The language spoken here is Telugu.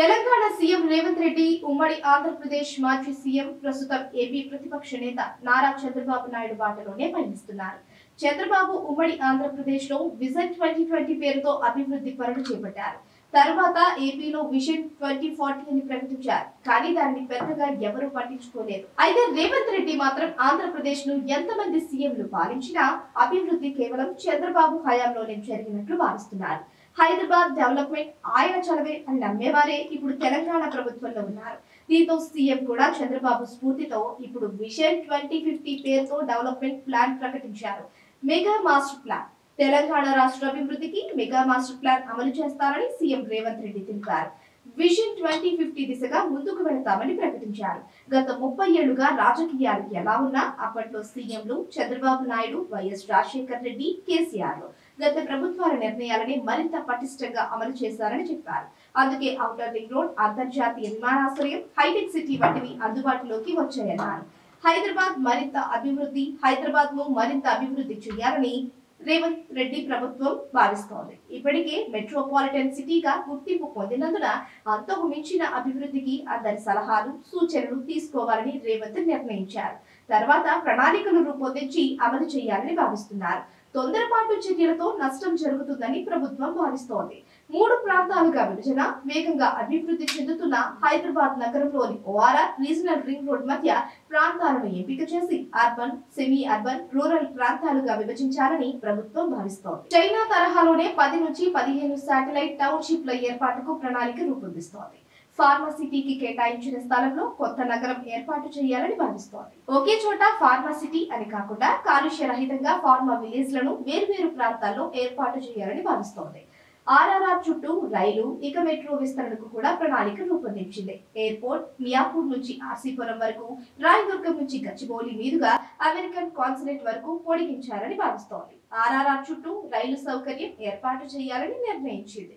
తెలంగాణ సీఎం రేవంత్ రెడ్డి ఉమ్మడి ఆంధ్రప్రదేశ్ మాజీ సీఎం ప్రస్తుతం ఏపీ ప్రతిపక్ష నేత నారా చంద్రబాబు నాయుడు బాటలోనే పయనిస్తున్నారు. చంద్రబాబు ఉమ్మడి ఆంధ్రప్రదేశ్ లో విజన్ 2020 పేరుతో అభివృద్ధి పనులు చేపట్టారు. తర్వాత ఏపీలో విజన్ 2040 అని ప్రకటించారు. కానీ దాన్ని పెద్దగా ఎవరూ పట్టించుకోలేదు. అయితే రేవంత్ రెడ్డి మాత్రం ఆంధ్రప్రదేశ్ ను ఎంతమంది సీఎంలు పాలించినా అభివృద్ధి కేవలం చంద్రబాబు హయాంలోనే జరిగినట్లు భావిస్తున్నారు. హైదరాబాద్ డెవలప్మెంట్ ఆయన చలవే అని నమ్మేవారే ఇప్పుడు తెలంగాణ ప్రభుత్వంలో ఉన్నారు. దీంతో సీఎం కూడా చంద్రబాబు స్ఫూర్తితో ఇప్పుడు విజన్ 2050 పేరుతో డెవలప్మెంట్ ప్లాన్ ప్రకటించారు. Mega master plan. తెలంగాణ రాష్ట్ర అభివృద్ధికి మెగా మాస్టర్ ప్లాన్ అమలు చేస్తారని సీఎం రేవంత్ రెడ్డి తెలిపారు. విజన్ 2050 దిశగా ముందుకు వెళతామని ప్రకటించారు. గత 30 ఏళ్లుగా రాజకీయాలు ఎలా ఉన్నా అప్పట్లో సీఎంలు చంద్రబాబు నాయుడు, వైఎస్ రాజశేఖర్ రెడ్డి, కేసీఆర్ గత ప్రభుత్వాల నిర్ణయాలని మరింత పటిష్టంగా అమలు చేశారని చెప్పారు. అందుకే ఔటర్ రింగ్ రోడ్, అంతర్జాతీయ విమానాశ్రయం, హైటెక్ సిటీ వంటివి అందుబాటులోకి వచ్చాయన్నారు. హైదరాబాద్ ను మరింత అభివృద్ధి చేయాలని రేవంత్ రెడ్డి ప్రభుత్వం భావిస్తోంది. ఇప్పటికే మెట్రోపాలిటన్ సిటీగా గుర్తింపు పొందినందున అంతకు మించిన అభివృద్ధికి అందరి సలహాలు, సూచనలు తీసుకోవాలని రేవంత్ నిర్ణయించారు. తర్వాత ప్రణాళికలు రూపొందించి అమలు చేయాలని భావిస్తున్నారు. తొందరపాటు చర్యలతో నష్టం జరుగుతుందని ప్రభుత్వం భావిస్తోంది. 3 ప్రాంతాలుగా విభజన, వేగంగా అభివృద్ధి చెందుతున్న హైదరాబాద్ నగరంలోని ఓఆర్ఆర్, రీజనల్ రింగ్ రోడ్ మధ్య ప్రాంతాలను ఎంపిక చేసి అర్బన్, సెమీ అర్బన్, రూరల్ ప్రాంతాలుగా విభజించాలని ప్రభుత్వం భావిస్తోంది. చైనా తరహాలోనే 10 నుంచి 15 శాటిలైట్ టౌన్షిప్ల ఏర్పాటుకు ప్రణాళిక రూపొందిస్తోంది. ఫార్మాసిటీకి కేటాయించిన స్థలంలో కొత్త నగరం ఏర్పాటు చేయాలని భావిస్తోంది. ఒకే చోట ఫార్మాసిటీ అని కాకుండా కాలుష్య రహితంగా ఫార్మా విలేజ్ లను వేర్వేరు ప్రాంతాల్లో ఏర్పాటు చేయాలని భావిస్తోంది. ఆర్ఆర్ఆర్ చుట్టూ రైలు, ఇక మెట్రో విస్తరణకు కూడా ప్రణాళిక రూపొందించింది. ఎయిర్పోర్ట్ మియాపూర్ నుంచి ఆర్సీపురం వరకు, రాయదుర్గం నుంచి గచ్చిబౌలి మీదుగా అమెరికన్ కాన్సులేట్ వరకు పొడిగించాలని భావిస్తోంది. ఆర్ఆర్ఆర్ చుట్టూ రైలు సౌకర్యం ఏర్పాటు చేయాలని నిర్ణయించింది.